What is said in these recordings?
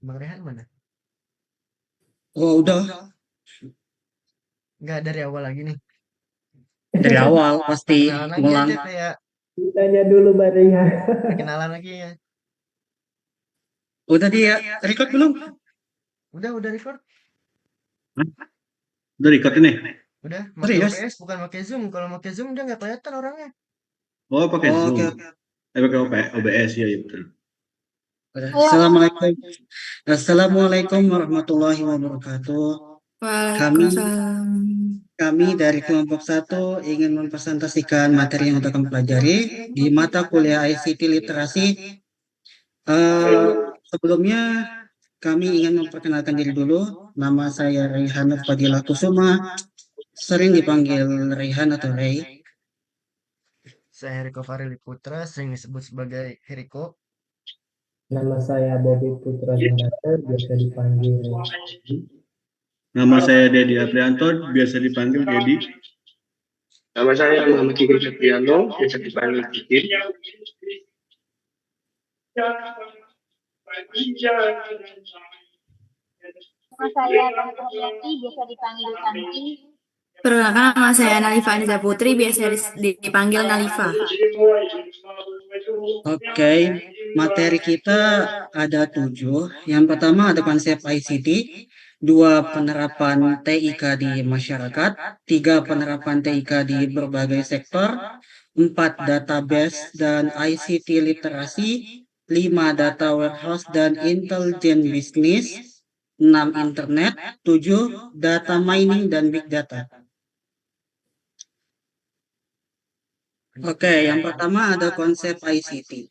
Bang Rehan mana? Oh, udah Nggak dari awal lagi nih. dari awal pasti Perkenalan lagi ngulang. aja kayak Ditanya dulu Maria. perkenalan lagi ya. Udah dia record belum? Udah record. Hah? Udah record ini? Udah, pakai Serius? OBS bukan pakai Zoom. Kalau pakai Zoom dia nggak kelihatan orangnya. Oh, pakai Oh, Zoom. oke, oke. Pakai OBS, ya, ya betul. Udah. Assalamualaikum warahmatullahi wabarakatuh. Kami Waalaikumsalam. kami dari kelompok satu ingin mempresentasikan materi yang akan pelajari di mata kuliah ICT Literasi. Sebelumnya kami ingin memperkenalkan diri dulu. Nama saya Raihan Fadilah Kusuma, sering dipanggil Raihan atau Ray. Saya Heriko Farili Putra, sering disebut sebagai Heriko. Nama saya Bobby Putra Zandata, biasa dipanggil Nama saya Dedi Aprianto, biasa dipanggil Dedi. Nama saya Muhammad Kiki Febriano, biasa dipanggil Kiki. Nama saya Tanti Haryati, biasa dipanggil Tanti. Perkenalkan, nama saya Nalifa Aniza Putri, biasa dipanggil Nalifa. Oke, materi kita ada 7. Yang pertama ada konsep ICT, 2 penerapan TIK di masyarakat, 3 penerapan TIK di berbagai sektor, 4 database dan ICT literasi, 5 data warehouse dan intelligent business, 6 internet, 7 data mining dan big data. Oke, yang pertama ada konsep ICT.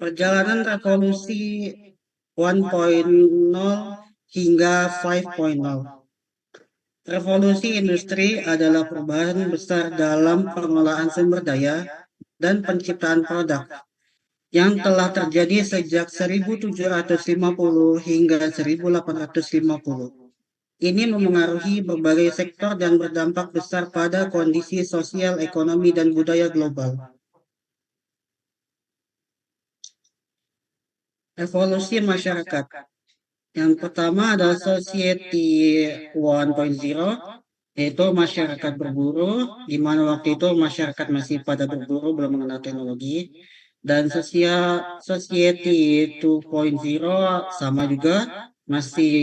Perjalanan revolusi 1.0 hingga 5.0. Revolusi industri adalah perubahan besar dalam pengelolaan sumber daya dan penciptaan produk yang telah terjadi sejak 1750 hingga 1850. Ini memengaruhi berbagai sektor dan berdampak besar pada kondisi sosial, ekonomi, dan budaya global. Evolusi masyarakat. Yang pertama adalah Society 1.0, yaitu masyarakat berburu, di mana waktu itu masyarakat masih pada berburu, belum mengenal teknologi. Dan Society 2.0 sama juga, masih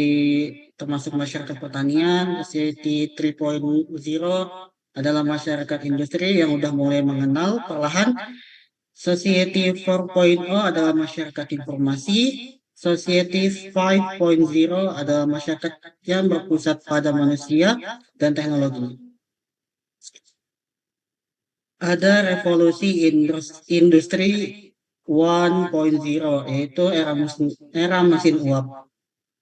termasuk masyarakat pertanian. Society 3.0 adalah masyarakat industri yang udah mulai mengenal perlahan. Society 4.0 adalah masyarakat informasi. Society 5.0 adalah masyarakat yang berpusat pada manusia dan teknologi. Ada revolusi industri 1.0, yaitu era mesin uap.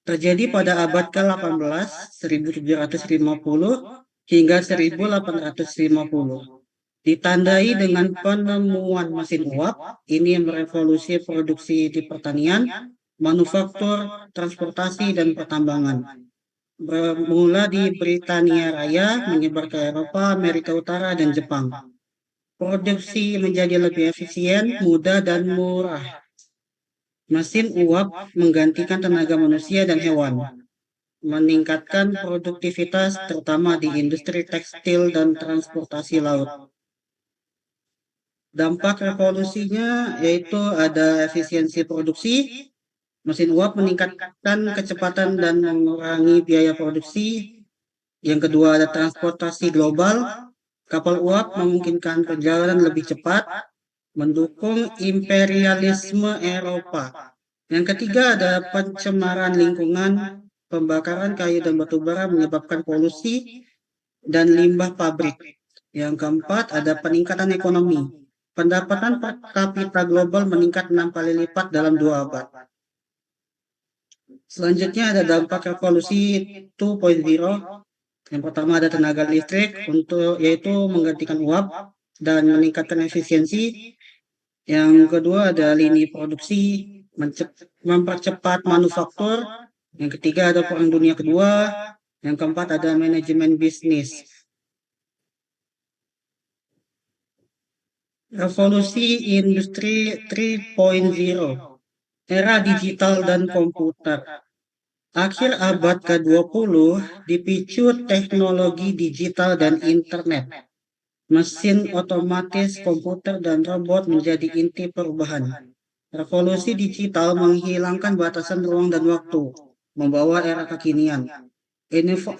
Terjadi pada abad ke-18, 1750 hingga 1850. Ditandai dengan penemuan mesin uap, ini merevolusi produksi di pertanian, manufaktur, transportasi, dan pertambangan. Bermula di Britania Raya, menyebar ke Eropa, Amerika Utara, dan Jepang. Produksi menjadi lebih efisien, mudah, dan murah. Mesin uap menggantikan tenaga manusia dan hewan, meningkatkan produktivitas terutama di industri tekstil dan transportasi laut. Dampak revolusinya yaitu ada efisiensi produksi, mesin uap meningkatkan kecepatan dan mengurangi biaya produksi. Yang kedua ada transportasi global, kapal uap memungkinkan perjalanan lebih cepat, mendukung imperialisme Eropa. Yang ketiga ada pencemaran lingkungan, pembakaran kayu dan batu bara menyebabkan polusi dan limbah pabrik. Yang keempat ada peningkatan ekonomi. Pendapatan per kapita global meningkat 6 kali lipat dalam 2 abad. Selanjutnya ada dampak revolusi 2.0. Yang pertama ada tenaga listrik yaitu menggantikan uap dan meningkatkan efisiensi. Yang kedua ada lini produksi, mempercepat manufaktur. Yang ketiga ada Perang Dunia Kedua. Yang keempat ada manajemen bisnis. Revolusi Industri 3.0, era digital dan komputer. Akhir abad ke-20 dipicu teknologi digital dan internet. Mesin otomatis, komputer, dan robot menjadi inti perubahan. Revolusi digital menghilangkan batasan ruang dan waktu, membawa era kekinian.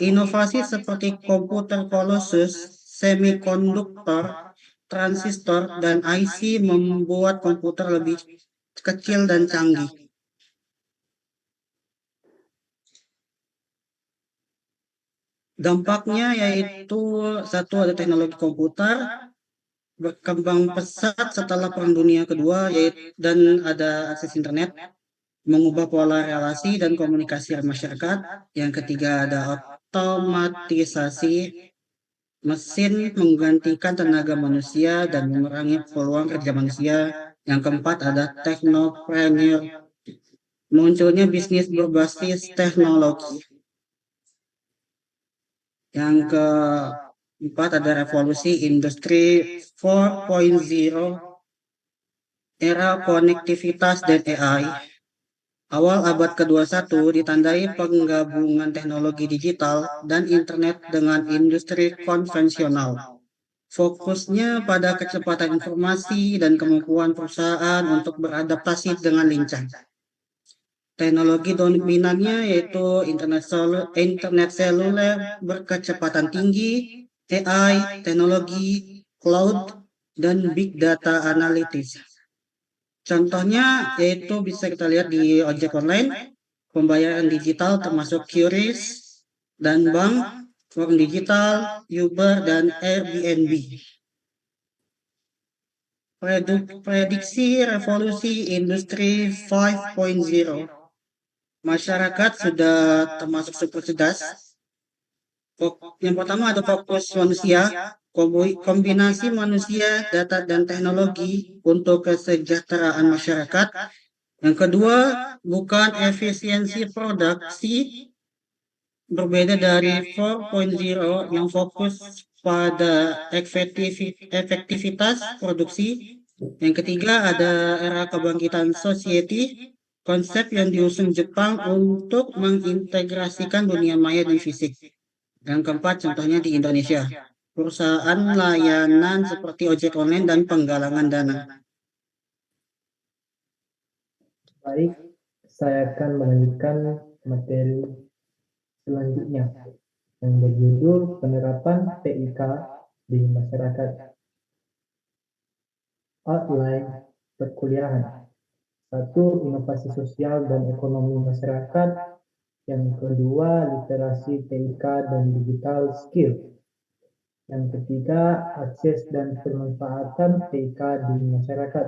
Inovasi seperti komputer Colossus, semikonduktor, transistor, dan IC membuat komputer lebih kecil dan canggih. Dampaknya yaitu satu, ada teknologi komputer berkembang pesat setelah Perang Dunia Kedua, dan ada akses internet, mengubah pola relasi dan komunikasi masyarakat. Yang ketiga ada otomatisasi, mesin menggantikan tenaga manusia dan mengurangi peluang kerja manusia. Yang keempat ada teknopreneur, munculnya bisnis berbasis teknologi. Yang keempat ada revolusi industri 4.0, era konektivitas dan AI. Awal abad ke-21 ditandai penggabungan teknologi digital dan internet dengan industri konvensional. Fokusnya pada kecepatan informasi dan kemampuan perusahaan untuk beradaptasi dengan lincah. Teknologi dominannya yaitu internet seluler berkecepatan tinggi, AI, teknologi cloud, dan big data analytics. Contohnya yaitu bisa kita lihat di ojek online, pembayaran digital termasuk QRIS, dan bank, uang digital, Uber, dan Airbnb. Prediksi revolusi industri 5.0. Masyarakat sudah termasuk super cerdas. Yang pertama ada fokus manusia, kombinasi manusia, data, dan teknologi untuk kesejahteraan masyarakat. Yang kedua, bukan efisiensi produksi, berbeda dari 4.0 yang fokus pada efektivitas produksi. Yang ketiga ada era kebangkitan society, konsep yang diusung Jepang untuk mengintegrasikan dunia maya dan fisik. Yang keempat, contohnya di Indonesia, perusahaan layanan seperti ojek online dan penggalangan dana. Baik, saya akan melanjutkan materi selanjutnya yang berjudul penerapan TIK di masyarakat. Outline perkuliahan. 1. Inovasi sosial dan ekonomi masyarakat. Yang kedua, literasi TIK dan digital skill. Yang ketiga, akses dan pemanfaatan TIK di masyarakat.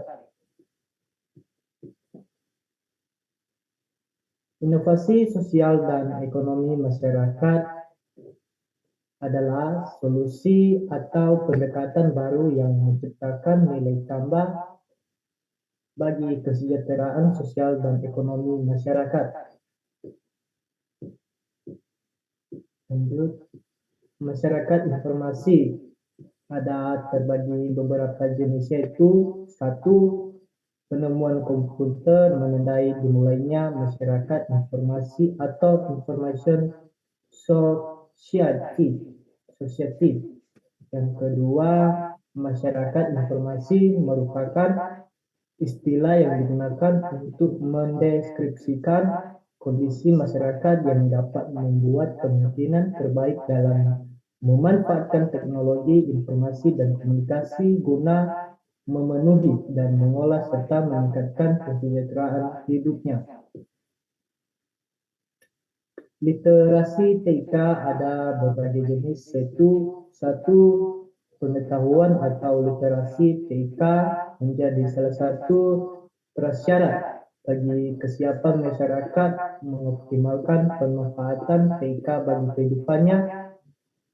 Inovasi sosial dan ekonomi masyarakat adalah solusi atau pendekatan baru yang menciptakan nilai tambah bagi kesejahteraan sosial dan ekonomi masyarakat. Lanjut, masyarakat informasi ada terbagi beberapa jenis, yaitu 1. Penemuan komputer menandai dimulainya masyarakat informasi atau information society. Yang kedua, masyarakat informasi merupakan istilah yang digunakan untuk mendeskripsikan kondisi masyarakat yang dapat membuat kemungkinan terbaik dalam memanfaatkan teknologi informasi dan komunikasi guna memenuhi dan mengolah serta meningkatkan kesejahteraan hidupnya. Literasi TIK ada berbagai jenis, yaitu 1. Pengetahuan atau literasi TIK menjadi salah satu prasyarat bagi kesiapan masyarakat mengoptimalkan pemanfaatan TIK bagi kehidupannya.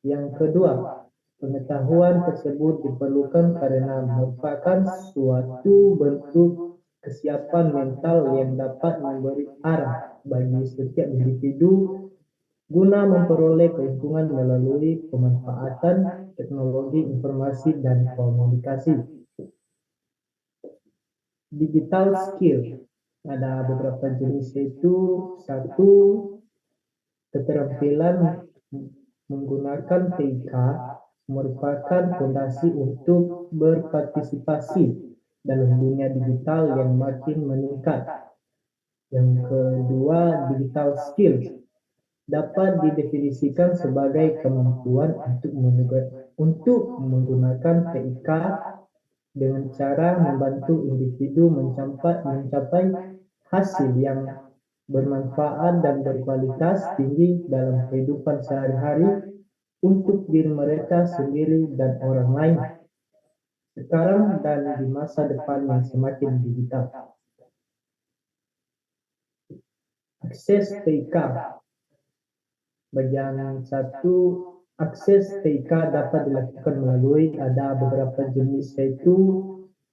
Yang kedua, pengetahuan tersebut diperlukan karena merupakan suatu bentuk kesiapan mental yang dapat memberi arah bagi setiap individu guna memperoleh keuntungan melalui pemanfaatan teknologi informasi dan komunikasi. Digital skill. Ada beberapa jenis, yaitu satu, keterampilan menggunakan TIK merupakan fondasi untuk berpartisipasi dalam dunia digital yang makin meningkat. Yang kedua, digital skills dapat didefinisikan sebagai kemampuan untuk menggunakan TIK dengan cara membantu individu mencapai hasil yang bermanfaat dan berkualitas tinggi dalam kehidupan sehari-hari untuk diri mereka sendiri dan orang lain sekarang dan di masa depan yang semakin digital. Akses TIK. Bagian 1, akses TIK dapat dilakukan melalui ada beberapa jenis, yaitu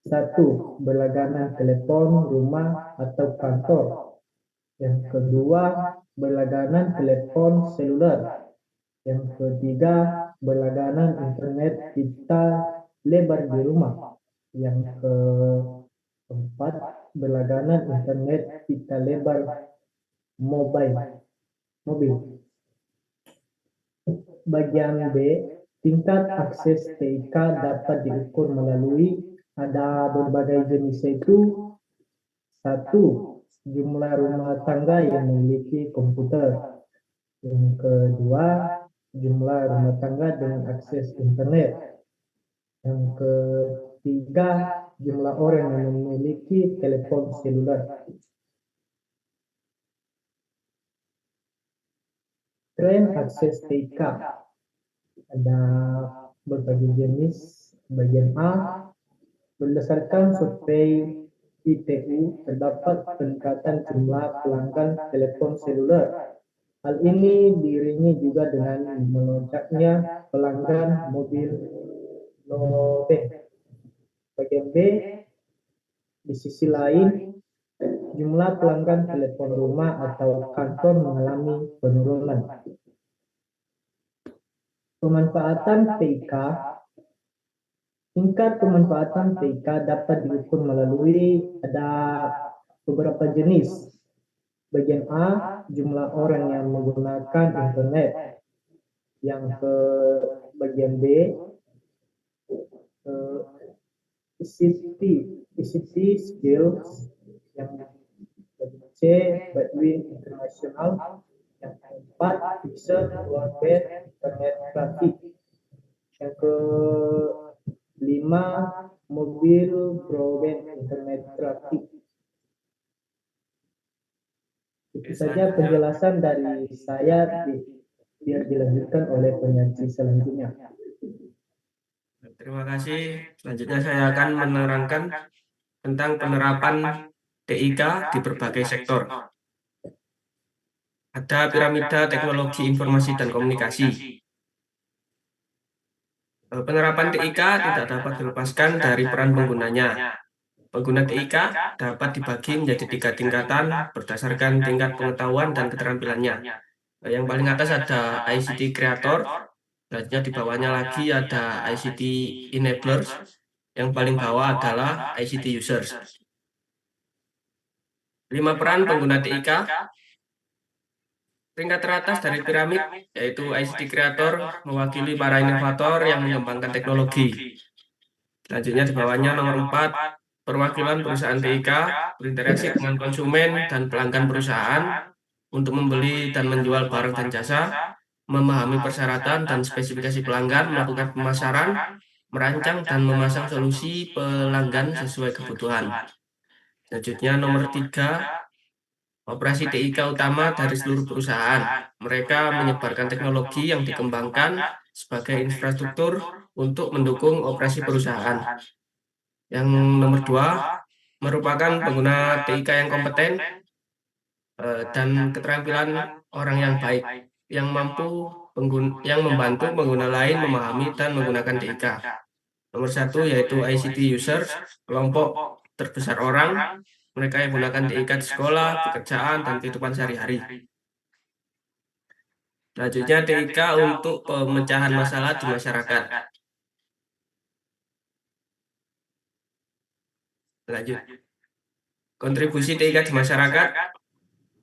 1, berlangganan telepon rumah atau kantor. Yang kedua, berlangganan telepon seluler. Yang ketiga, berlangganan internet pita lebar di rumah. Yang keempat, berlangganan internet pita lebar mobil. Bagian B, tingkat akses TIK dapat diukur melalui ada berbagai jenis, yaitu 1, jumlah rumah tangga yang memiliki komputer. Yang kedua, jumlah rumah tangga dengan akses internet. Yang ketiga, jumlah orang yang memiliki telepon seluler. Tren akses TIK. Ada berbagai jenis. Bagian A, berdasarkan survei ITU, terdapat peningkatan jumlah pelanggan telepon seluler. Hal ini diiringi juga dengan melonjaknya pelanggan mobil novel. Bagian B, di sisi lain, jumlah pelanggan telepon rumah atau kantor mengalami penurunan. Pemanfaatan TIK. Tingkat pemanfaatan TIK dapat diukur melalui ada beberapa jenis. Bagian A, jumlah orang yang menggunakan internet. Yang ke bagian B, ICT skills. Yang C, Badwin internasional. Yang keempat, fixed broadband internet traffic. Yang kelima, mobil broadband internet traffic. Itu saja penjelasan dari saya, biar dilanjutkan oleh penyaji selanjutnya. Terima kasih. Selanjutnya saya akan menerangkan tentang penerapan TIK di berbagai sektor. Ada piramida teknologi informasi dan komunikasi. Penerapan TIK tidak dapat dilepaskan dari peran penggunanya. Pengguna TIK dapat dibagi menjadi 3 tingkatan berdasarkan tingkat pengetahuan dan keterampilannya. Yang paling atas ada ICT Creator, selanjutnya di bawahnya lagi ada ICT Enablers, yang paling bawah adalah ICT Users. 5 peran pengguna TIK. Tingkat teratas dari piramid, yaitu ICT Creator, mewakili para inovator yang mengembangkan teknologi. Selanjutnya di bawahnya nomor 4, perwakilan perusahaan TIK berinteraksi dengan konsumen dan pelanggan perusahaan untuk membeli dan menjual barang dan jasa, memahami persyaratan dan spesifikasi pelanggan, melakukan pemasaran, merancang dan memasang solusi pelanggan sesuai kebutuhan. Selanjutnya nomor 3, operasi TIK utama dari seluruh perusahaan. Mereka menyebarkan teknologi yang dikembangkan sebagai infrastruktur untuk mendukung operasi perusahaan. Yang nomor 2, merupakan pengguna TIK yang kompeten dan keterampilan orang yang baik, yang membantu pengguna lain memahami dan menggunakan TIK. Nomor 1 yaitu ICT Users, kelompok terbesar orang. Mereka yang menggunakan TIK di sekolah, pekerjaan, dan kehidupan sehari-hari. Selanjutnya TIK untuk pemecahan masalah di masyarakat. Lanjut. Kontribusi TIK di masyarakat.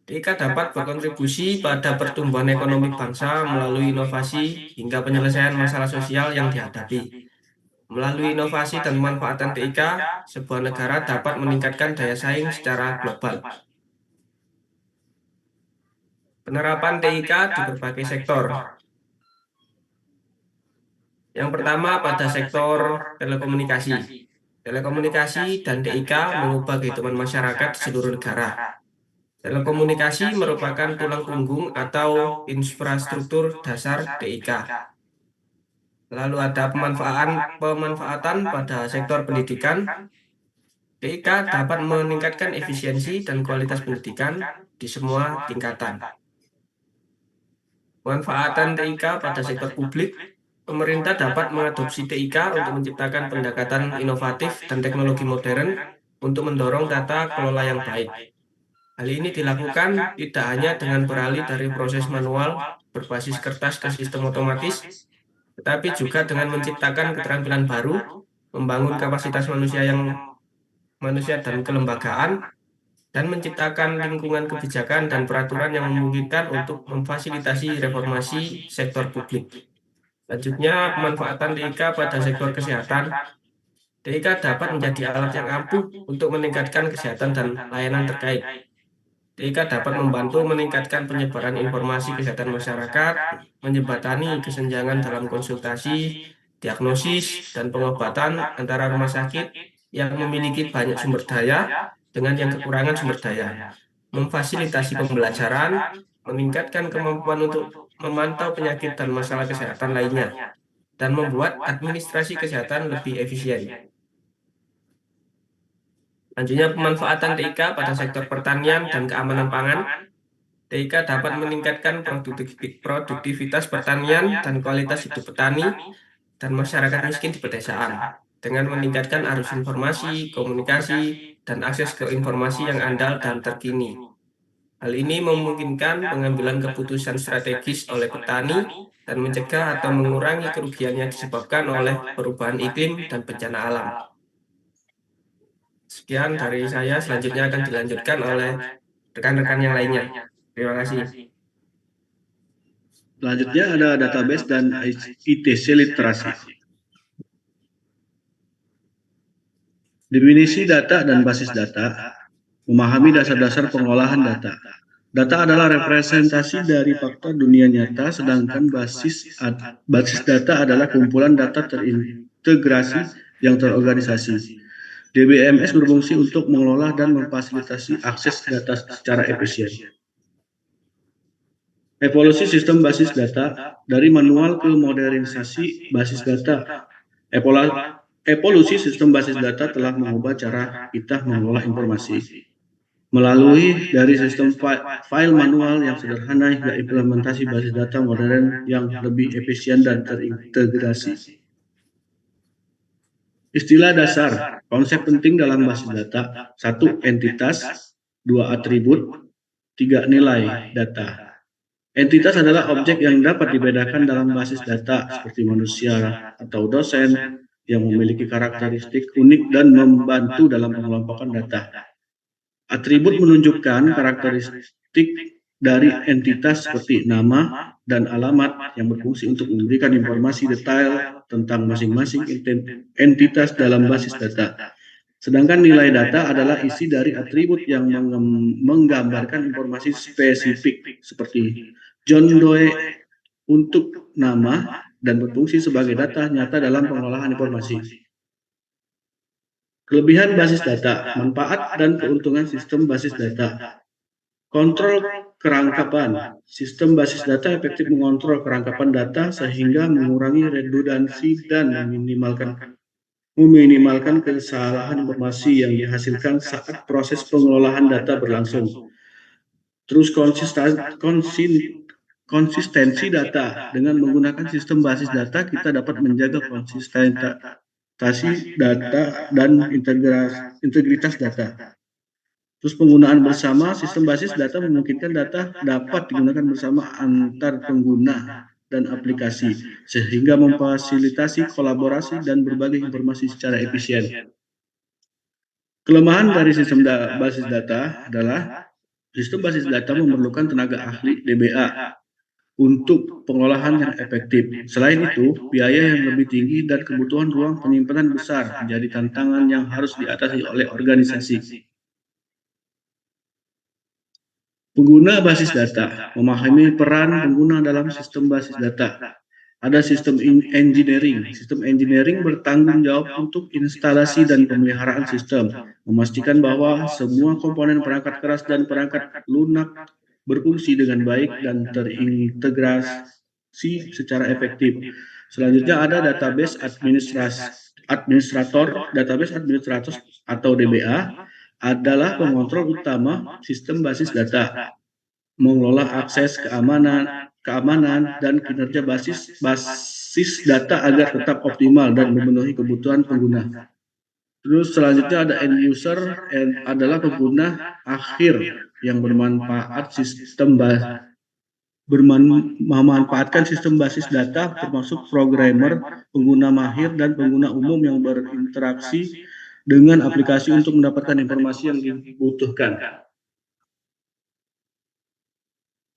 TIK dapat berkontribusi pada pertumbuhan ekonomi bangsa melalui inovasi hingga penyelesaian masalah sosial yang dihadapi. Melalui inovasi dan pemanfaatan TIK, sebuah negara dapat meningkatkan daya saing secara global. Penerapan TIK di berbagai sektor. Yang pertama pada sektor telekomunikasi. Telekomunikasi dan TIK mengubah kehidupan masyarakat di seluruh negara. Telekomunikasi merupakan tulang punggung atau infrastruktur dasar TIK. Lalu ada pemanfaatan pada sektor pendidikan. TIK dapat meningkatkan efisiensi dan kualitas pendidikan di semua tingkatan. Pemanfaatan TIK pada sektor publik. Pemerintah dapat mengadopsi TIK untuk menciptakan pendekatan inovatif dan teknologi modern untuk mendorong tata kelola yang baik. Hal ini dilakukan tidak hanya dengan beralih dari proses manual berbasis kertas ke sistem otomatis, tetapi juga dengan menciptakan keterampilan baru, membangun kapasitas manusia dan kelembagaan, dan menciptakan lingkungan kebijakan dan peraturan yang memungkinkan untuk memfasilitasi reformasi sektor publik. Selanjutnya, pemanfaatan TIK pada sektor kesehatan. TIK dapat menjadi alat yang ampuh untuk meningkatkan kesehatan dan layanan terkait. TIK dapat membantu meningkatkan penyebaran informasi kesehatan masyarakat, menjembatani kesenjangan dalam konsultasi, diagnosis, dan pengobatan antara rumah sakit yang memiliki banyak sumber daya dengan yang kekurangan sumber daya, memfasilitasi pembelajaran, meningkatkan kemampuan untuk memantau penyakit dan masalah kesehatan lainnya, dan membuat administrasi kesehatan lebih efisien. Selanjutnya, pemanfaatan TIK pada sektor pertanian dan keamanan pangan. TIK dapat meningkatkan produktivitas pertanian dan kualitas hidup petani dan masyarakat miskin di pedesaan, dengan meningkatkan arus informasi, komunikasi, dan akses ke informasi yang andal dan terkini. Hal ini memungkinkan pengambilan keputusan strategis oleh petani dan mencegah atau mengurangi kerugian yang disebabkan oleh perubahan iklim dan bencana alam. Sekian dari saya, selanjutnya akan dilanjutkan oleh rekan-rekan yang lainnya. Terima kasih. Selanjutnya ada database dan ITC literasi. Definisi data dan basis data. Memahami dasar-dasar pengolahan data. Data adalah representasi dari fakta dunia nyata, sedangkan basis data adalah kumpulan data terintegrasi yang terorganisasi. DBMS berfungsi untuk mengelola dan memfasilitasi akses data secara efisien. Evolusi sistem basis data dari manual ke modernisasi basis data. Evolusi sistem basis data telah mengubah cara kita mengelola informasi. Melalui dari sistem file manual yang sederhana hingga implementasi basis data modern yang lebih efisien dan terintegrasi. Istilah dasar, konsep penting dalam basis data. 1. Entitas, 2. Atribut, 3. Nilai data. Entitas adalah objek yang dapat dibedakan dalam basis data, seperti manusia atau dosen yang memiliki karakteristik unik dan membantu dalam pengelompokan data. Atribut menunjukkan karakteristik dari entitas seperti nama dan alamat yang berfungsi untuk memberikan informasi detail tentang masing-masing entitas dalam basis data. Sedangkan nilai data adalah isi dari atribut yang menggambarkan informasi spesifik seperti John Doe untuk nama dan berfungsi sebagai data nyata dalam pengolahan informasi. Kelebihan basis data, manfaat dan keuntungan sistem basis data. Kontrol kerangkapan. Sistem basis data efektif mengontrol kerangkapan data sehingga mengurangi redundansi dan meminimalkan kesalahan informasi yang dihasilkan saat proses pengelolaan data berlangsung. Terus konsistensi data. Dengan menggunakan sistem basis data, kita dapat menjaga konsistensi data dan integritas data. Terus penggunaan bersama, sistem basis data memungkinkan data dapat digunakan bersama antar pengguna dan aplikasi, sehingga memfasilitasi kolaborasi dan berbagi informasi secara efisien. Kelemahan dari sistem basis data adalah sistem basis data memerlukan tenaga ahli DBA untuk pengolahan yang efektif. Selain itu, biaya yang lebih tinggi dan kebutuhan ruang penyimpanan besar menjadi tantangan yang harus diatasi oleh organisasi. Pengguna basis data memahami peran pengguna dalam sistem basis data. Ada sistem engineering. Sistem engineering bertanggung jawab untuk instalasi dan pemeliharaan sistem, memastikan bahwa semua komponen perangkat keras dan perangkat lunak berfungsi dengan baik dan terintegrasi secara efektif. Selanjutnya ada database administrator. Database administrator atau DBA adalah pengontrol utama sistem basis data, mengelola akses, keamanan dan kinerja basis data agar tetap optimal dan memenuhi kebutuhan pengguna. Terus selanjutnya ada end user, adalah pengguna akhir yang memanfaatkan sistem basis data, termasuk programmer, pengguna mahir, dan pengguna umum yang berinteraksi dengan aplikasi untuk mendapatkan informasi yang dibutuhkan.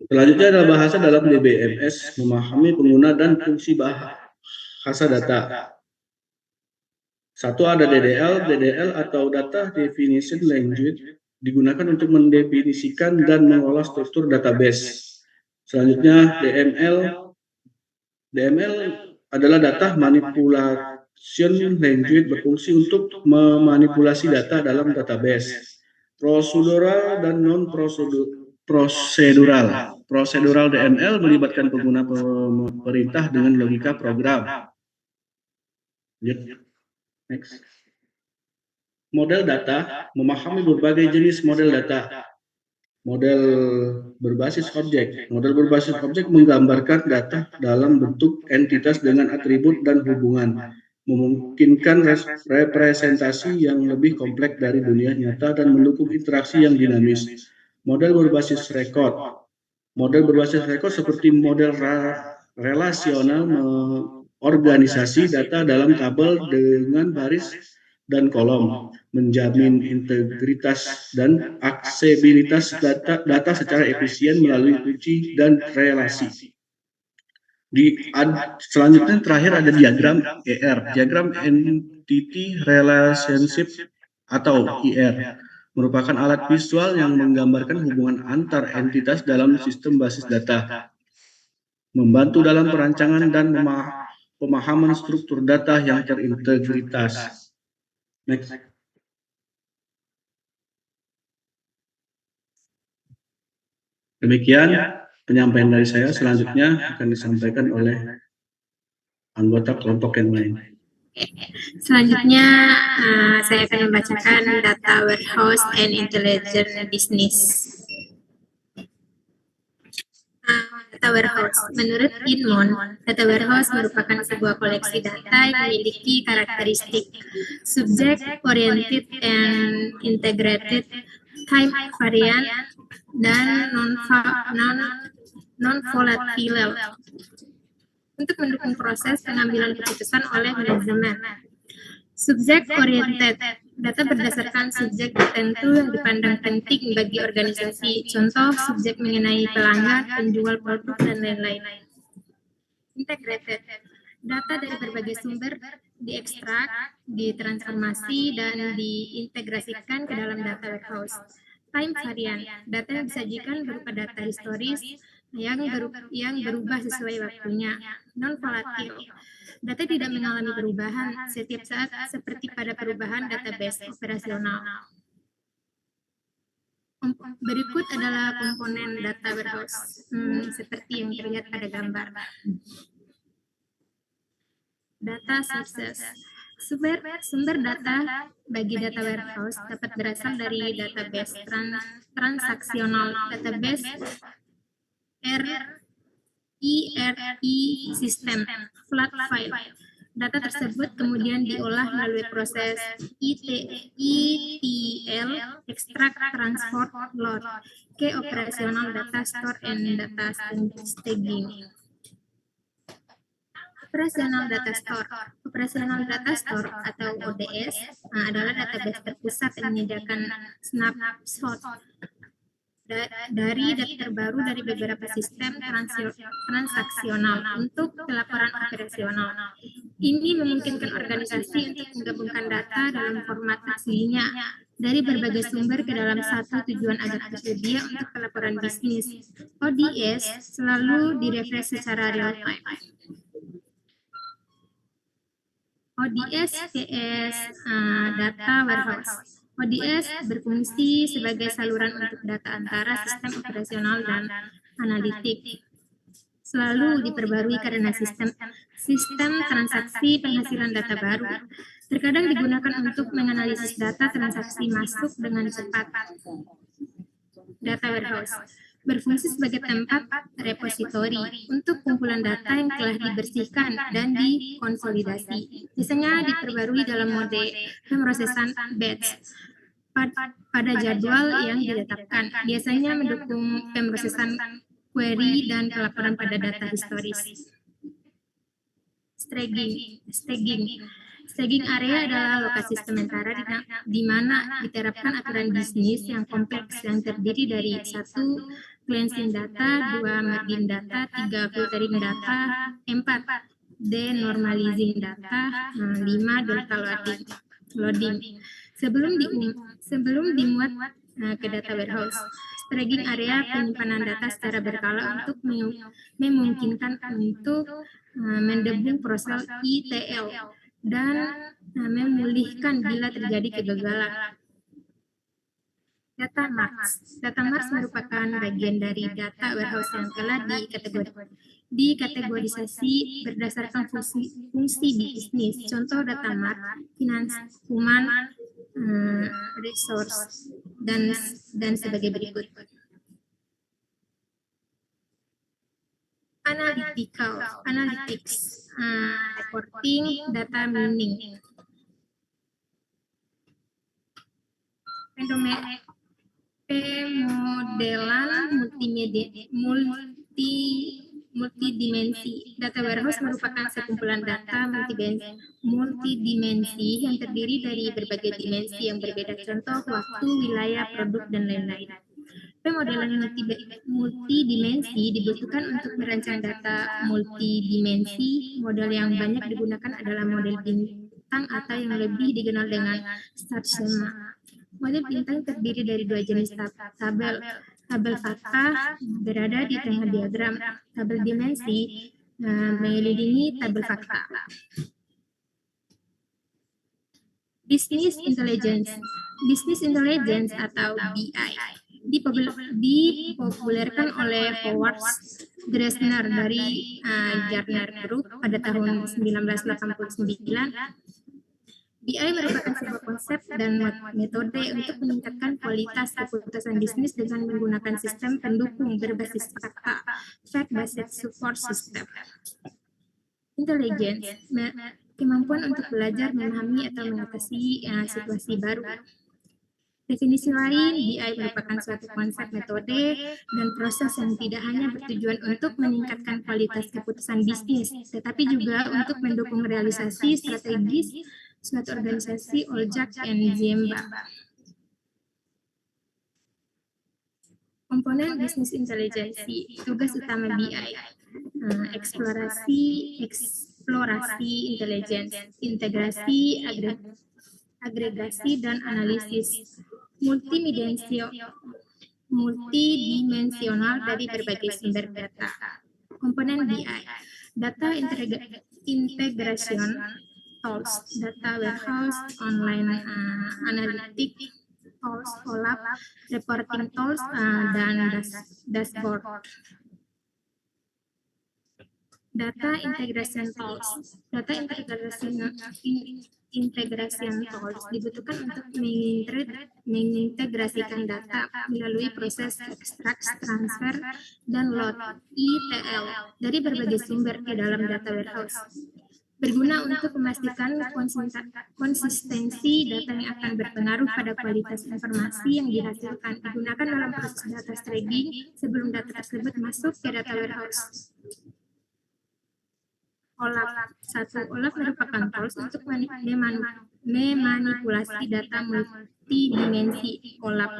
Selanjutnya adalah bahasa dalam DBMS, memahami pengguna dan fungsi bahasa data. Satu ada DDL atau Data Definition Language, digunakan untuk mendefinisikan dan mengolah struktur database. Selanjutnya DML adalah Data Manipulation Language, berfungsi untuk memanipulasi data dalam database. Prosedural dan non-prosedural. Prosedural DML melibatkan pengguna perintah dengan logika program. Next. Model data, memahami berbagai jenis model data. Model berbasis objek. Model berbasis objek menggambarkan data dalam bentuk entitas dengan atribut dan hubungan, memungkinkan representasi yang lebih kompleks dari dunia nyata dan mendukung interaksi yang dinamis. Model berbasis rekod. Model berbasis rekod seperti model relasional organisasi data dalam tabel dengan baris dan kolom, menjamin integritas dan aksesibilitas data secara efisien melalui kunci dan relasi. Selanjutnya terakhir ada diagram ER, diagram Entity Relationship atau IR, merupakan alat visual yang menggambarkan hubungan antar entitas dalam sistem basis data, membantu dalam perancangan dan pemahaman struktur data yang terintegritas. Next. Demikian penyampaian dari saya. Selanjutnya akan disampaikan oleh anggota kelompok yang lain. Selanjutnya saya akan membacakan Data Warehouse and Intelligent Business. Data Warehouse. Menurut Inmon, Data Warehouse merupakan sebuah koleksi data yang memiliki karakteristik subject-oriented and integrated, time variant, dan non-volatile untuk mendukung proses pengambilan keputusan oleh manajemen. Subject-oriented, data berdasarkan subjek tertentu yang dipandang penting bagi organisasi, contoh subjek mengenai pelanggan, penjual produk, dan lain-lain. Integrated, data dari berbagai sumber diekstrak, ditransformasi, dan diintegrasikan ke dalam data warehouse. Time variant, data yang disajikan berupa data historis yang berubah sesuai waktunya. Non-volatile, data tidak mengalami perubahan setiap saat seperti pada perubahan database operasional. Berikut adalah komponen data warehouse seperti yang terlihat pada gambar. Data sources. Sumber data bagi data warehouse dapat berasal dari database transaksional, database ERP system, flat file. Data tersebut kemudian diolah melalui proses ETL, extract, transport, load, ke operasional data store and data staging. Operasional Data Store. Operasional Data Store atau ODS adalah database terpusat yang menyediakan snapshot dari data terbaru dari beberapa sistem transaksional untuk pelaporan operasional. Ini memungkinkan organisasi untuk menggabungkan data dalam format aslinya dari berbagai sumber ke dalam satu tujuan agar tersedia untuk pelaporan bisnis. ODS selalu direfresh secara real time. ODS PS Data Warehouse. ODS berfungsi sebagai saluran untuk data antara sistem operasional dan analitik. Selalu diperbarui karena sistem transaksi penghasilan data baru. Terkadang digunakan untuk menganalisis data transaksi masuk dengan cepat. Data Warehouse berfungsi sebagai tempat repositori untuk kumpulan data yang telah dibersihkan dan dikonsolidasi. Biasanya diperbarui dalam mode pemrosesan batch pada jadwal yang ditetapkan. Biasanya mendukung pemrosesan query dan pelaporan pada data historis. Staging area adalah lokasi sementara di mana diterapkan aturan bisnis yang kompleks yang terdiri dari 1. Cleansing data, 2. Merging data, 3. Filtering data, 4. Denormalizing data, 5. Delta loading. Sebelum dimuat ke data warehouse, staging area penyimpanan data secara berkala untuk memungkinkan untuk mendebung proses ETL dan memulihkan bila terjadi kegagalan. Data Marts merupakan bagian dari data warehouse yang telah dikategorisasi berdasarkan fungsi bisnis. Contoh data mart, finance, human, resource, dan sebagai berikut. Analytics, reporting, data mining. Pemodelan multidimensi. Data warehouse merupakan sekumpulan data multidimensi yang terdiri dari berbagai dimensi yang berbeda, contoh waktu, wilayah, produk, dan lain-lain. Pemodelan multidimensi dibutuhkan untuk merancang data multidimensi. Model yang banyak digunakan adalah model bintang atau yang lebih dikenal dengan star schema. Model bintang terdiri dari 2 jenis tabel. Tabel fakta berada di tengah diagram. Tabel dimensi mengelilingi tabel fakta. Business Intelligence atau BI dipopulerkan oleh Howard Dresner dari Gartner Group pada tahun 1989. BI merupakan sebuah konsep dan metode untuk meningkatkan kualitas keputusan bisnis dengan menggunakan sistem pendukung berbasis fakta, fact-based support system. Intelligence, kemampuan untuk belajar, memahami, atau mengatasi situasi baru. Definisi lain, BI merupakan suatu konsep, metode, dan proses yang tidak hanya bertujuan untuk meningkatkan kualitas keputusan bisnis, tetapi juga untuk mendukung realisasi strategis suatu organisasi Oljak and Ziemba. Komponen bisnis intelijensi, tugas utama BI, eksplorasi intelijen, integrasi, agregasi, dan analisis multidimensional dari berbagai sumber data. Komponen BI, data integration tools, data warehouse, online analytics tools, OLAP, reporting tools, dan dashboard. Data integration tools. Data integration tools dibutuhkan untuk mengintegrasikan data melalui proses extract, transfer, dan load ETL dari berbagai sumber ke dalam data warehouse. Berguna untuk memastikan konsistensi data yang akan berpengaruh pada kualitas informasi yang dihasilkan. Digunakan dalam proses data staging sebelum data tersebut masuk ke data warehouse. OLAP. 1. OLAP merupakan tools untuk memanipulasi data multidimensi OLAP.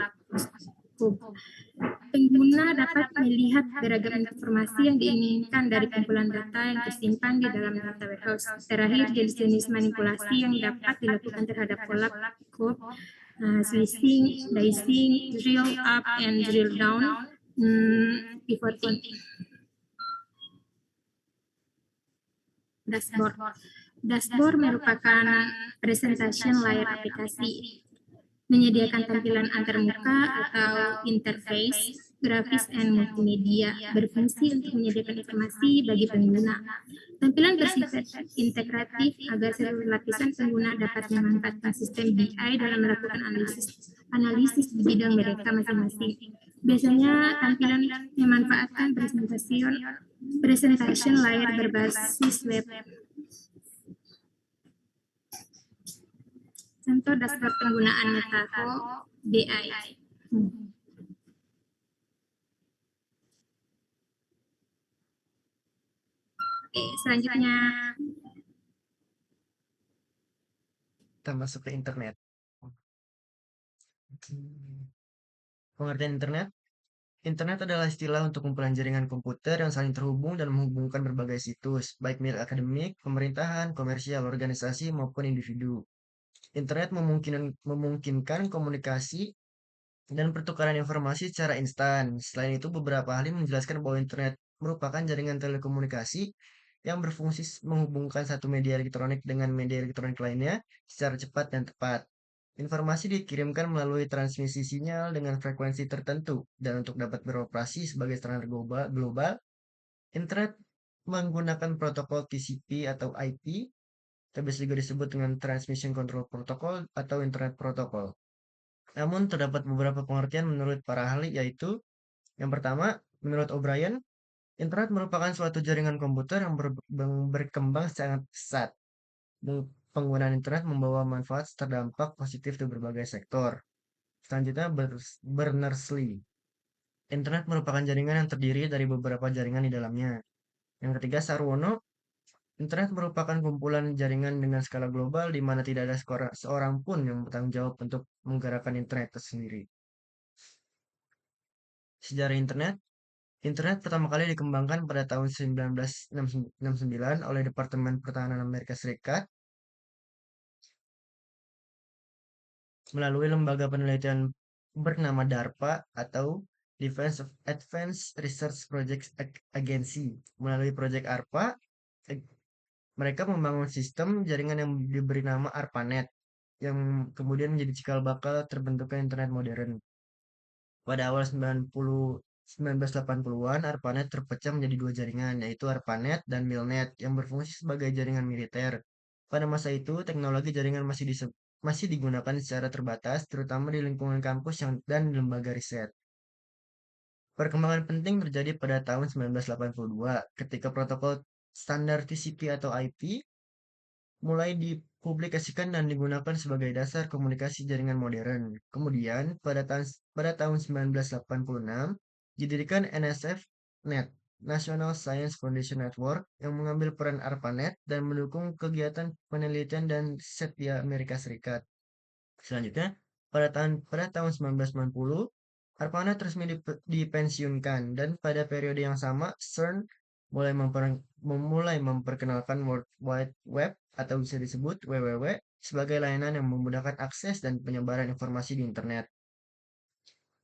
Pengguna dapat melihat beragam informasi yang diinginkan dari kumpulan data yang tersimpan di dalam data warehouse. Terakhir, jenis-jenis manipulasi yang dapat dilakukan terhadap OLAP, switching, dicing, drill up, and drill down, pivoting. Dashboard. Dashboard merupakan presentation layer aplikasi, menyediakan tampilan antarmuka atau interface, grafis, dan multimedia, berfungsi untuk menyediakan informasi bagi pengguna. Tampilan bersifat integratif agar seluruh lapisan pengguna dapat memanfaatkan sistem BI dalam melakukan analisis di bidang mereka masing-masing. Biasanya tampilan memanfaatkan presentation layer berbasis web. Contoh dashboard penggunaan Metaho BI. Oke, selanjutnya Kita masuk ke internet. Pengertian internet. Internet adalah istilah untuk kumpulan jaringan komputer yang saling terhubung dan menghubungkan berbagai situs, baik milik akademik, pemerintahan, komersial, organisasi, maupun individu. Internet memungkinkan komunikasi dan pertukaran informasi secara instan. Selain itu, beberapa ahli menjelaskan bahwa internet merupakan jaringan telekomunikasi yang berfungsi menghubungkan satu media elektronik dengan media elektronik lainnya secara cepat dan tepat. Informasi dikirimkan melalui transmisi sinyal dengan frekuensi tertentu, dan untuk dapat beroperasi sebagai standar global, internet menggunakan protokol TCP atau IP, atau biasa juga disebut dengan Transmission Control Protocol atau Internet Protocol. Namun terdapat beberapa pengertian menurut para ahli, yaitu yang pertama, menurut O'Brien, internet merupakan suatu jaringan komputer yang berkembang sangat pesat. Penggunaan internet membawa manfaat terdampak positif di berbagai sektor. Selanjutnya, Berners-Lee. Internet merupakan jaringan yang terdiri dari beberapa jaringan di dalamnya. Yang ketiga, Sarwono. Internet merupakan kumpulan jaringan dengan skala global di mana tidak ada seorang pun yang bertanggung jawab untuk menggerakkan internet itu sendiri. Sejarah internet. Internet pertama kali dikembangkan pada tahun 1969 oleh Departemen Pertahanan Amerika Serikat melalui lembaga penelitian bernama DARPA atau Defense of Advanced Research Projects Agency. Melalui proyek ARPA, mereka membangun sistem jaringan yang diberi nama ARPANET, yang kemudian menjadi cikal bakal terbentuknya internet modern. Pada awal 1980-an, ARPANET terpecah menjadi dua jaringan, yaitu ARPANET dan MILNET, yang berfungsi sebagai jaringan militer. Pada masa itu, teknologi jaringan masih digunakan secara terbatas, terutama di lingkungan kampus dan lembaga riset. Perkembangan penting terjadi pada tahun 1982, ketika protokol standar TCP atau IP mulai dipublikasikan dan digunakan sebagai dasar komunikasi jaringan modern. Kemudian, pada tahun 1986, didirikan NSF-Net, National Science Foundation Network, yang mengambil peran ARPANET dan mendukung kegiatan penelitian dan riset di Amerika Serikat. Selanjutnya, pada tahun 1990, ARPANET resmi dipensiunkan, dan pada periode yang sama, CERN mulai memperkenalkan World Wide Web atau bisa disebut WWW sebagai layanan yang memudahkan akses dan penyebaran informasi di internet.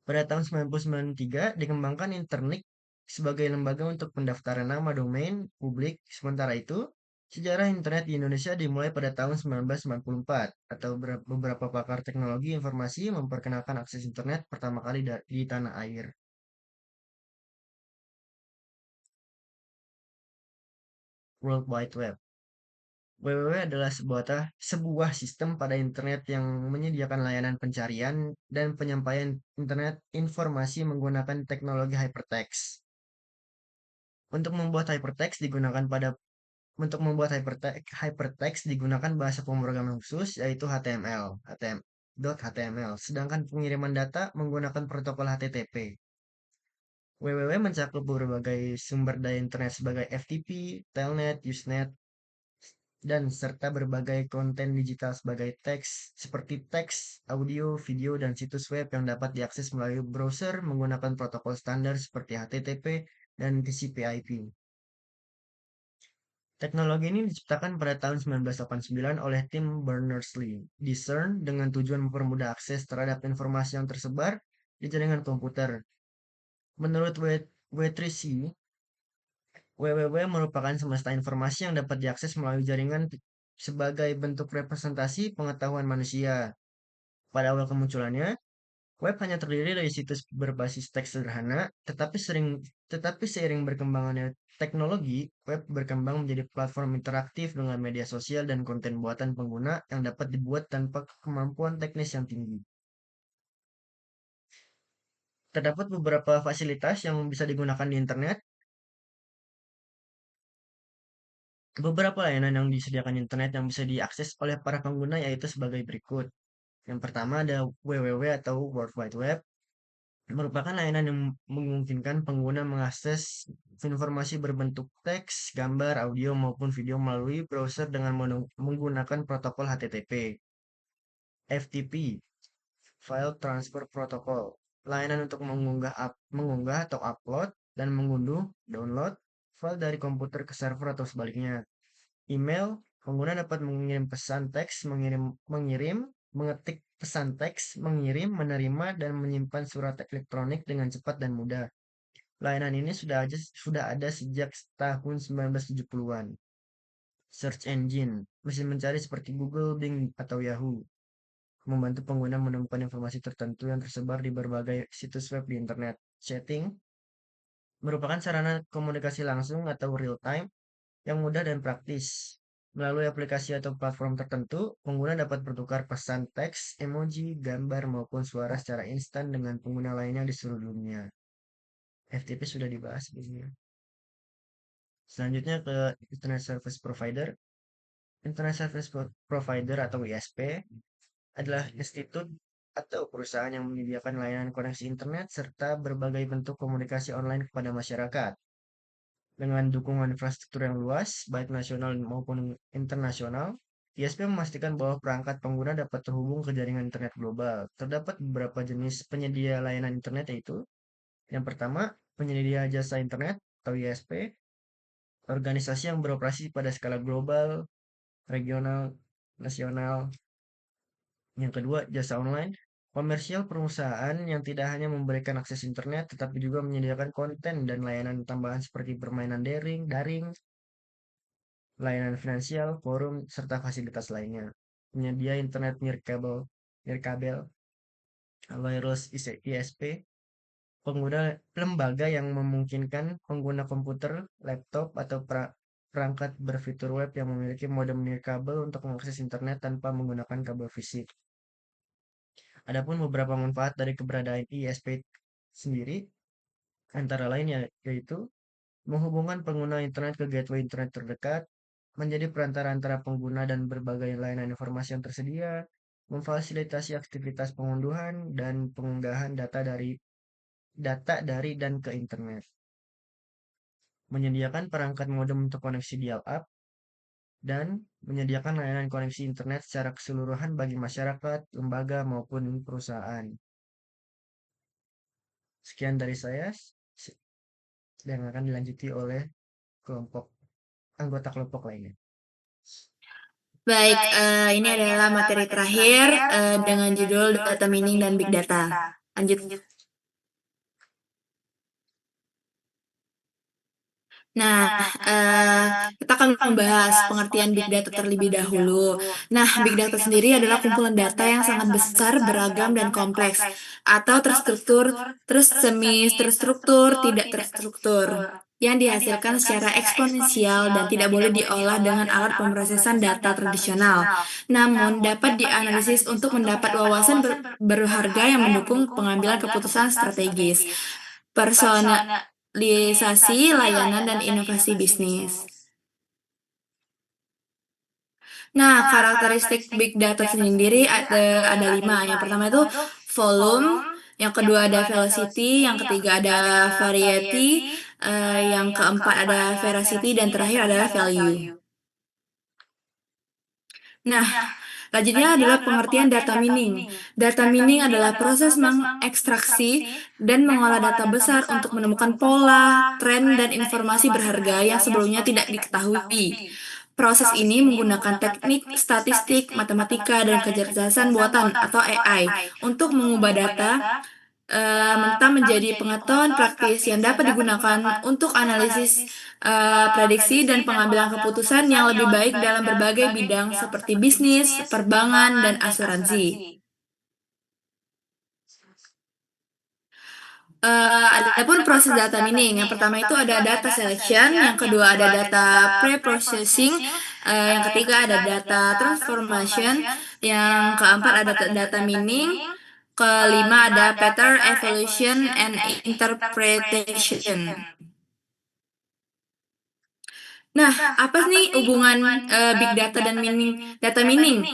Pada tahun 1993 dikembangkan Internik sebagai lembaga untuk pendaftaran nama domain publik. Sementara itu, sejarah internet di Indonesia dimulai pada tahun 1994 atau beberapa pakar teknologi informasi memperkenalkan akses internet pertama kali di tanah air. World Wide Web. WWW adalah sebuah sistem pada internet yang menyediakan layanan pencarian dan penyampaian internet informasi menggunakan teknologi hypertext. Untuk membuat hypertext digunakan bahasa pemrograman khusus, yaitu HTML. Sedangkan pengiriman data menggunakan protokol HTTP. WWW mencakup berbagai sumber daya internet sebagai FTP, Telnet, Usenet, dan serta berbagai konten digital sebagai teks, seperti teks, audio, video, dan situs web yang dapat diakses melalui browser menggunakan protokol standar seperti HTTP dan TCP/IP. Teknologi ini diciptakan pada tahun 1989 oleh Tim Berners-Lee di CERN dengan tujuan mempermudah akses terhadap informasi yang tersebar di jaringan komputer. Menurut W3C, WWW merupakan semesta informasi yang dapat diakses melalui jaringan sebagai bentuk representasi pengetahuan manusia. Pada awal kemunculannya, web hanya terdiri dari situs berbasis teks sederhana, tetapi seiring berkembangannya teknologi, web berkembang menjadi platform interaktif dengan media sosial dan konten buatan pengguna yang dapat dibuat tanpa kemampuan teknis yang tinggi. Terdapat beberapa fasilitas yang bisa digunakan di internet. Beberapa layanan yang disediakan internet yang bisa diakses oleh para pengguna yaitu sebagai berikut. Yang pertama ada WWW atau World Wide Web, merupakan layanan yang memungkinkan pengguna mengakses informasi berbentuk teks, gambar, audio, maupun video melalui browser dengan menggunakan protokol HTTP. FTP, File Transfer Protocol, layanan untuk mengunggah atau upload dan mengunduh, download, file dari komputer ke server atau sebaliknya. Email, pengguna dapat mengirim pesan teks, mengetik pesan teks, mengirim, menerima, dan menyimpan surat elektronik dengan cepat dan mudah. Layanan ini sudah ada sejak tahun 1970-an. Search engine, mesin mencari seperti Google, Bing, atau Yahoo, membantu pengguna menemukan informasi tertentu yang tersebar di berbagai situs web di internet. Chatting, merupakan sarana komunikasi langsung atau real time yang mudah dan praktis. Melalui aplikasi atau platform tertentu, pengguna dapat bertukar pesan teks, emoji, gambar, maupun suara secara instan dengan pengguna lainnya di seluruh dunia. FTP sudah dibahas sebelumnya. Selanjutnya ke Internet Service Provider. Internet Service Provider atau ISP adalah institut atau perusahaan yang menyediakan layanan koneksi internet serta berbagai bentuk komunikasi online kepada masyarakat. Dengan dukungan infrastruktur yang luas, baik nasional maupun internasional, ISP memastikan bahwa perangkat pengguna dapat terhubung ke jaringan internet global. Terdapat beberapa jenis penyedia layanan internet yaitu, yang pertama, penyedia jasa internet atau ISP, organisasi yang beroperasi pada skala global, regional, nasional. Yang kedua, jasa online, komersial perusahaan yang tidak hanya memberikan akses internet, tetapi juga menyediakan konten dan layanan tambahan seperti permainan daring, layanan finansial, forum, serta fasilitas lainnya. Penyedia internet nirkabel, wireless ISP, lembaga yang memungkinkan pengguna komputer, laptop, atau perangkat berfitur web yang memiliki modem nirkabel untuk mengakses internet tanpa menggunakan kabel fisik. Adapun beberapa manfaat dari keberadaan ISP sendiri, antara lain yaitu menghubungkan pengguna internet ke gateway internet terdekat, menjadi perantara antara pengguna dan berbagai layanan informasi yang tersedia, memfasilitasi aktivitas pengunduhan dan pengunggahan data dari dan ke internet, menyediakan perangkat modem untuk koneksi dial-up, dan menyediakan layanan koneksi internet secara keseluruhan bagi masyarakat, lembaga, maupun perusahaan. Sekian dari saya, dan akan dilanjuti oleh anggota kelompok lainnya. Baik, ini adalah materi terakhir dengan judul Data Mining dan Big Data. Lanjut. Nah, kita akan membahas pengertian Big Data terlebih dahulu. Nah, Big Data sendiri adalah kumpulan data yang sangat besar, beragam, dan kompleks, atau terstruktur, terus semi-terstruktur, tidak terstruktur, yang dihasilkan secara eksponensial dan tidak boleh diolah dengan alat pemrosesan data tradisional. Namun, dapat dianalisis untuk mendapat wawasan berharga yang mendukung pengambilan keputusan strategis. Personalisasi layanan dan inovasi bisnis. Nah, karakteristik Big Data sendiri ada 5. Yang pertama itu volume, yang kedua ada velocity, yang ketiga ada variety, yang keempat ada veracity, dan terakhir adalah value. Nah, selanjutnya adalah pengertian data mining. Data mining adalah proses mengekstraksi dan mengolah data besar untuk menemukan pola, tren, dan informasi berharga yang sebelumnya tidak diketahui. Proses ini menggunakan teknik statistik, matematika, dan kecerdasan buatan atau AI untuk mengubah data mentah menjadi pengetahuan praktis yang dapat digunakan untuk analisis prediksi dan pengambilan keputusan yang lebih baik dalam berbagai bidang seperti bisnis, perbankan, dan asuransi. Adapun proses data mining, yang pertama itu ada data selection, yang kedua ada data pre-processing, yang ketiga ada data transformation, yang keempat ada data mining, kelima ada pattern evaluation and interpretation. Nah, apa nih hubungan big data dan data mining?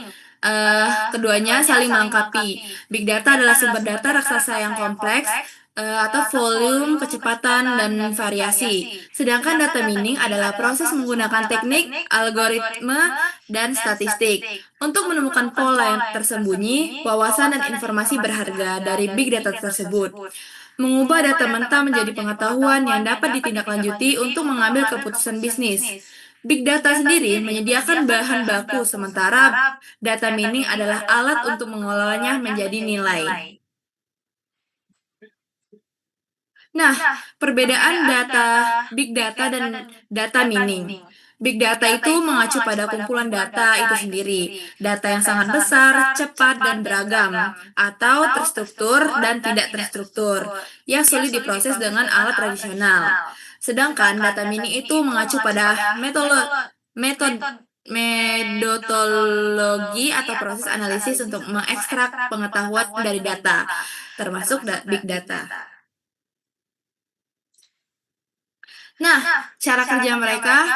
Keduanya saling melengkapi. Big data adalah sumber data raksasa yang kompleks atau volume, kecepatan, dan variasi. Sedangkan data mining adalah proses menggunakan teknik, algoritma, dan statistik untuk menemukan pola yang tersembunyi, wawasan, dan informasi berharga dari big data tersebut. Mengubah data mentah menjadi pengetahuan yang dapat ditindaklanjuti untuk mengambil keputusan bisnis. Big data sendiri menyediakan bahan baku, sementara data mining adalah alat untuk mengolahnya menjadi nilai. Nah, perbedaan data big data dan data mining. Big data itu mengacu pada kumpulan data itu sendiri, data yang sangat besar, cepat, dan beragam, atau terstruktur dan tidak terstruktur, yang sulit diproses dengan alat tradisional. Sedangkan data mining itu mengacu pada metodologi atau proses analisis untuk mengekstrak pengetahuan dari data, termasuk big data. Nah, cara kerja mereka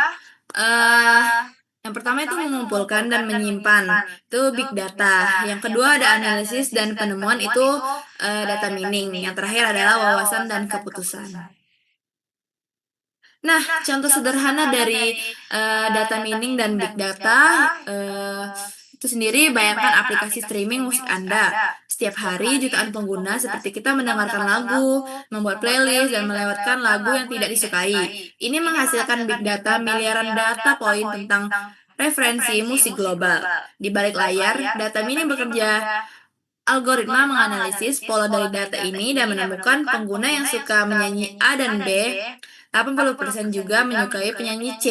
yang pertama itu mengumpulkan dan menyimpan, itu big data. Yang kedua ada analisis dan penemuan, itu data mining. Yang terakhir adalah wawasan dan keputusan. Nah, contoh sederhana dari data mining dan big data itu sendiri, bayangkan aplikasi streaming musik Anda. Setiap hari jutaan pengguna seperti kita mendengarkan lagu, membuat playlist, dan melewatkan lagu yang tidak disukai. Ini menghasilkan big data, miliaran data poin tentang referensi musik global. Di balik layar, data mining bekerja. Algoritma menganalisis pola dari data ini dan menemukan pengguna yang suka menyanyi A dan B. 80% juga menyukai penyanyi C.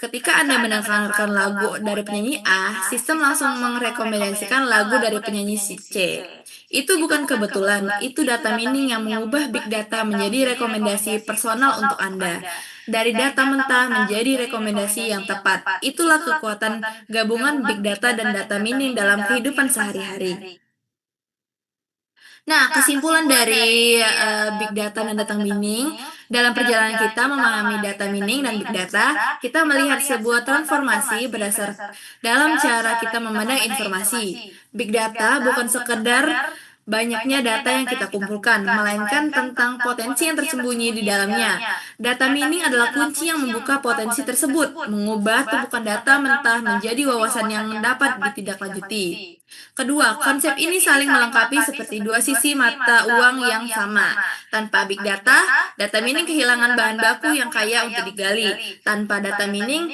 Ketika Anda mendengarkan lagu dari penyanyi A, sistem langsung merekomendasikan lagu dari penyanyi C. Itu bukan kebetulan, itu data mining yang mengubah big data menjadi rekomendasi personal untuk Anda. Dari data mentah menjadi rekomendasi yang tepat. Itulah kekuatan gabungan big data dan data mining dalam kehidupan sehari-hari. Nah, kesimpulan dari big data dan data mining, dalam perjalanan kita memahami data mining dan big data, kita melihat sebuah transformasi berdasar dalam cara kita memandang informasi. Big data bukan sekedar banyaknya data yang kita kumpulkan, melainkan tentang potensi yang tersembunyi di dalamnya. Data mining adalah kunci yang membuka potensi tersebut, mengubah tumpukan data mentah menjadi wawasan yang dapat ditindaklanjuti. Kedua, konsep ini saling melengkapi seperti dua sisi mata uang yang sama. Tanpa big data, data mining kehilangan bahan baku yang kaya untuk digali. Tanpa data mining,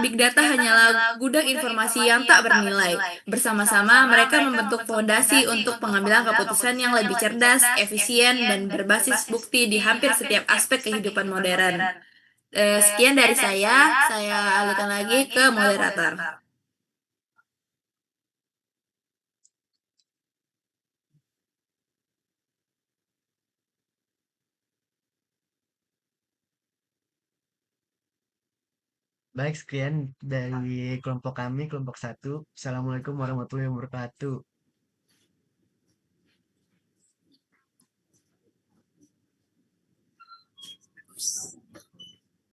big data hanyalah gudang informasi yang tak bernilai. Bersama-sama, mereka membentuk fondasi untuk pengambilan keputusan yang lebih cerdas, efisien, dan berbasis bukti di hampir setiap aspek kehidupan modern. Sekian dari saya alihkan lagi ke moderator. Baik, sekian dari kelompok kami, kelompok 1. Assalamualaikum warahmatullahi wabarakatuh.